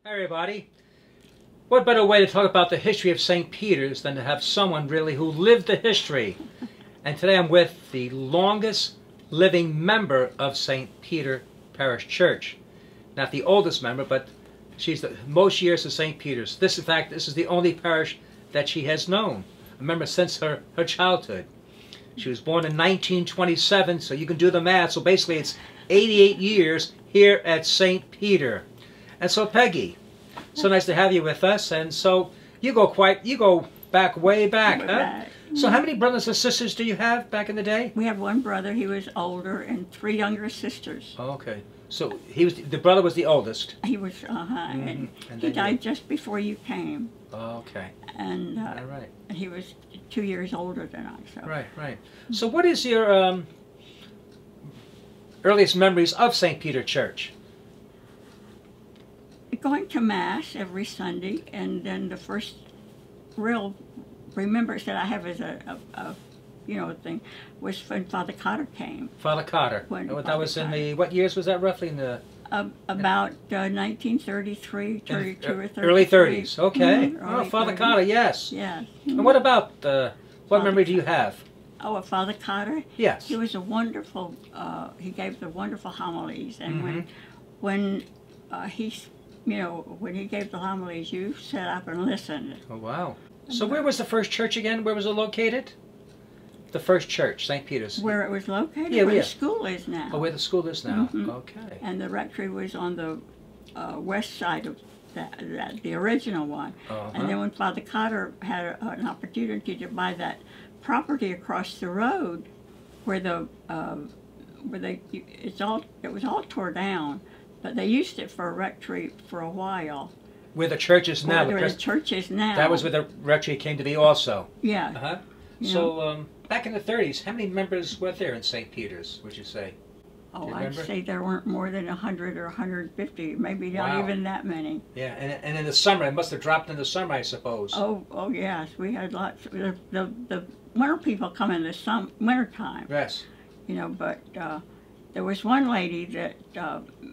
Hi everybody. What better way to talk about the history of St. Peter's than to have someone really who lived the history. And today I'm with the longest living member of St. Peter Parish Church. Not the oldest member, but she's the most years of St. Peter's. This, in fact, this is the only parish that she has known. A member since her childhood. She was born in 1927, so you can do the math. So basically it's 88 years here at St. Peter. And so Peggy, so nice to have you with us. And so you go back way back, huh? Back. So how many brothers and sisters do you have back in the day? We have one brother, he was older, and three younger sisters. Oh, okay. So the brother was the oldest. He was, and he died just before you came. Oh, okay. And all right. he was 2 years older than I. So. Right. So what is your earliest memories of St. Peter Church? Going to Mass every Sunday, and then the first real remembrance that I have as a thing was when Father Cotter came. Father Cotter. That was in the, what years was that roughly? In the about 1933, 32 or 33. Early 30s. Okay. Early Father 30s. Cotter. Yes. Yeah. And what about what memory do you have? Oh, Father Cotter? Yes. He was a wonderful, he gave the wonderful homilies, and when he gave the homilies, you sat up and listened. Oh, wow. So where was the first church again? Where was it located? The first church, St. Peter's. Where it was located? Yeah, where the school is now. Oh, where the school is now. Okay. And the rectory was on the west side of the original one. And then when Father Cotter had an opportunity to buy that property across the road, where it was all tore down, but they used it for a rectory for a while. Where the church is now. Where the church is now. That was where the rectory came to be also. Yeah. So back in the 30s, how many members were there in St. Peter's, would you say? Oh, I'd say there weren't more than 100 or 150, maybe not even that many. Yeah, and in the summer, it must have dropped in the summer, I suppose. Oh yes, we had lots. The winter people come in the winter time. Yes. But there was one lady that,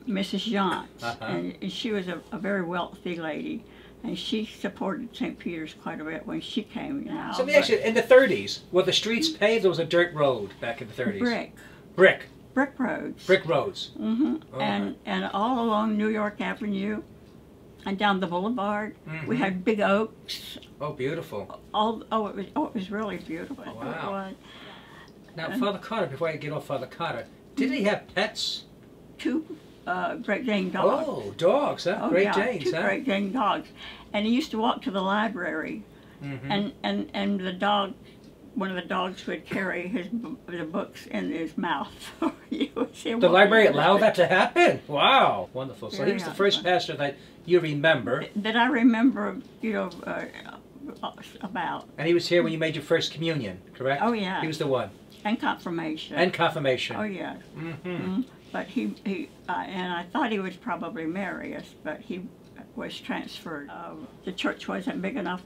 Mrs. Jantz, and she was a very wealthy lady, and she supported St. Peter's quite a bit when she came. So let me ask you, in the 30s, were the streets paved or was it a dirt road back in the 30s? Brick roads. Brick roads. And all along New York Avenue and down the boulevard, we had big oaks. Oh, beautiful. It was really beautiful. Oh, wow. Now, Father Cotter, before I get off Father Cotter, did he have pets? Two Great Dane dogs. Oh, dogs, huh? Great Danes, two Great Dane dogs. And he used to walk to the library, and the dog, one of the dogs would carry the books in his mouth. The library allowed that to happen? Wow, wonderful. So he was the first pastor that you remember. That I remember, about. And he was here when you made your first communion, correct? Oh, yeah. He was the one. And confirmation. And confirmation. Oh, yeah. But and I thought he would probably marry us, but he was transferred. The church wasn't big enough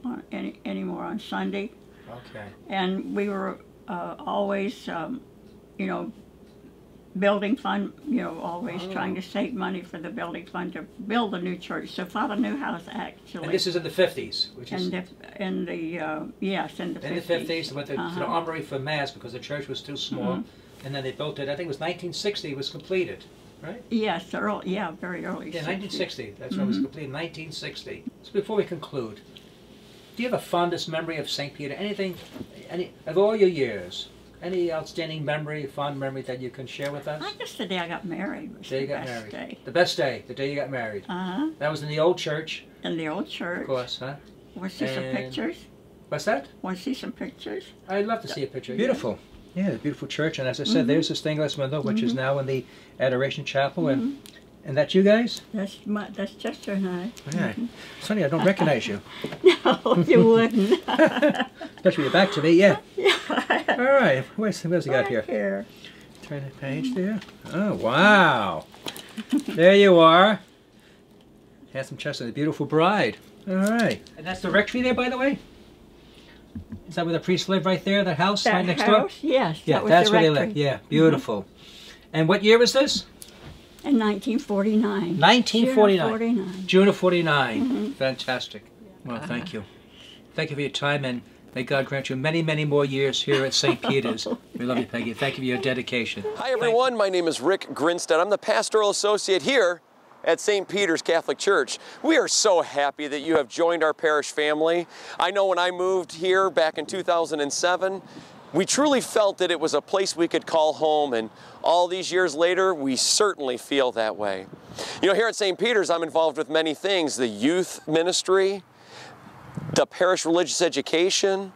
anymore on Sunday. Okay. And we were always, building fund, always trying to save money for the building fund to build a new church. So Father Newhouse actually. And this is in the 50s, which is. In the 50s. In the 50s, they went to the Armory for Mass because the church was too small, and then they built it. I think it was 1960 it was completed, right? Yes, very early. Yeah, 1960. That's when it was completed. 1960. So before we conclude, do you have a fondest memory of St. Peter? Any of all your years? Any outstanding memory, fond memory that you can share with us? I guess the day I got married was the best day. The best day, the day you got married. That was in the old church. In the old church. Of course, huh? Want to see some pictures? What's that? Want to see some pictures? I'd love to see a picture. Beautiful. Yeah, the beautiful church. And as I said, there's the stained glass window, which is now in the Adoration Chapel. And that's you guys? That's Chester and I. Yeah. It's funny, I don't recognize you. No, you wouldn't. Especially your back to me, yeah. All right. Where's he got here? Turn the page there. Oh, wow. There you are. Handsome Chester, the beautiful bride. All right. And that's the rectory there, by the way? Is that where the priests live right there, that house right next door? Yes. Yeah, that's where they live. Yeah, beautiful. And what year was this? In 1949. 1949. June of 49. Mm-hmm. Fantastic. Well, thank you. Thank you for your time, and may God grant you many, many more years here at St. Peter's. We love you, Peggy. Thank you for your dedication. Hi, everyone. My name is Rick Grinstead. I'm the Pastoral Associate here at St. Peter's Catholic Church. We are so happy that you have joined our parish family. I know when I moved here back in 2007, we truly felt that it was a place we could call home, and all these years later, we certainly feel that way. You know, here at St. Peter's, I'm involved with many things: the youth ministry, the parish religious education,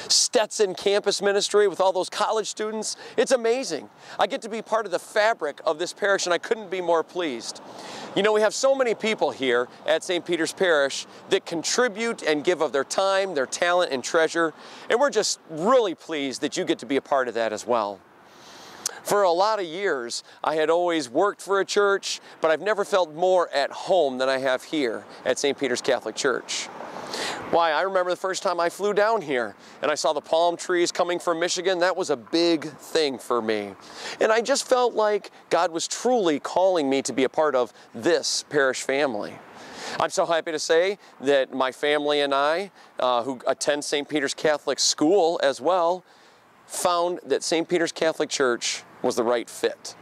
Stetson campus ministry with all those college students. It's amazing. I get to be part of the fabric of this parish, and I couldn't be more pleased. You know, we have so many people here at St. Peter's Parish that contribute and give of their time, their talent, and treasure, and we're just really pleased that you get to be a part of that as well. For a lot of years, I had always worked for a church, but I've never felt more at home than I have here at St. Peter's Catholic Church. Why, I remember the first time I flew down here and I saw the palm trees coming from Michigan. That was a big thing for me. And I just felt like God was truly calling me to be a part of this parish family. I'm so happy to say that my family and I, who attend St. Peter's Catholic School as well, found that St. Peter's Catholic Church was the right fit.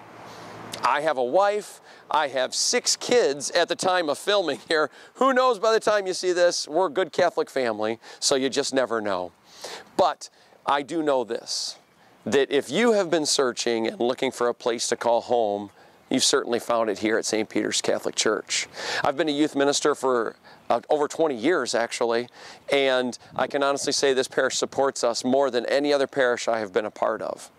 I have a wife. I have 6 kids at the time of filming here. Who knows, by the time you see this, we're a good Catholic family, so you just never know. But I do know this, that if you have been searching and looking for a place to call home, you've certainly found it here at St. Peter's Catholic Church. I've been a youth minister for over 20 years, actually, and I can honestly say this parish supports us more than any other parish I have been a part of.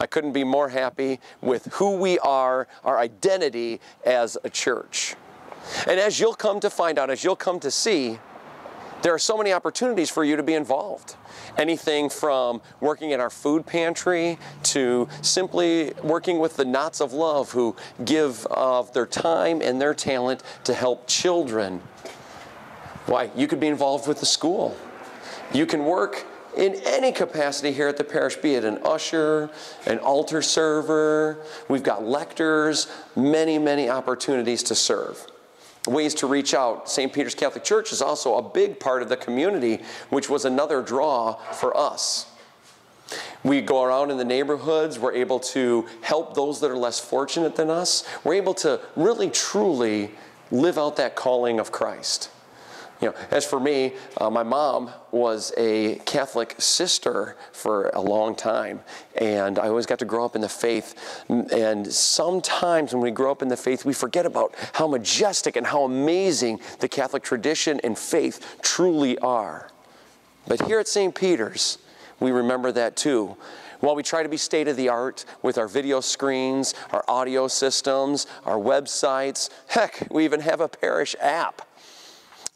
I couldn't be more happy with who we are, our identity as a church. And as you'll come to find out, as you'll come to see, there are so many opportunities for you to be involved. Anything from working at our food pantry to simply working with the Knots of Love, who give of their time and their talent to help children. Why, you could be involved with the school. You can work in any capacity here at the parish, be it an usher, an altar server. We've got lectors, many, many opportunities to serve. Ways to reach out. St. Peter's Catholic Church is also a big part of the community, which was another draw for us. We go around in the neighborhoods. We're able to help those that are less fortunate than us. We're able to really, truly live out that calling of Christ. You know, as for me, my mom was a Catholic sister for a long time, and I always got to grow up in the faith. And sometimes when we grow up in the faith, we forget about how majestic and how amazing the Catholic tradition and faith truly are. But here at St. Peter's, we remember that too. While we try to be state-of-the-art with our video screens, our audio systems, our websites, heck, we even have a parish app,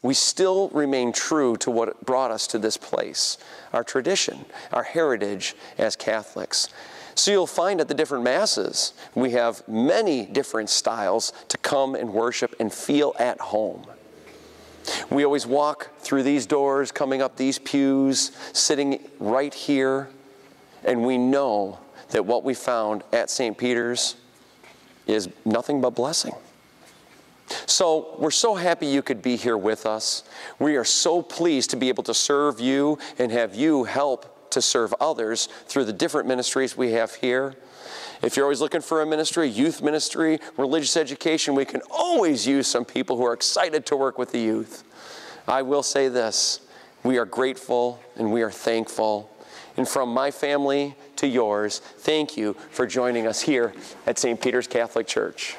we still remain true to what brought us to this place, our tradition, our heritage as Catholics. So you'll find at the different Masses, we have many different styles to come and worship and feel at home. We always walk through these doors, coming up these pews, sitting right here, and we know that what we found at St. Peter's is nothing but blessing. So we're so happy you could be here with us. We are so pleased to be able to serve you and have you help to serve others through the different ministries we have here. If you're always looking for a ministry, youth ministry, religious education, we can always use some people who are excited to work with the youth. I will say this, we are grateful and we are thankful. And from my family to yours, thank you for joining us here at St. Peter's Catholic Church.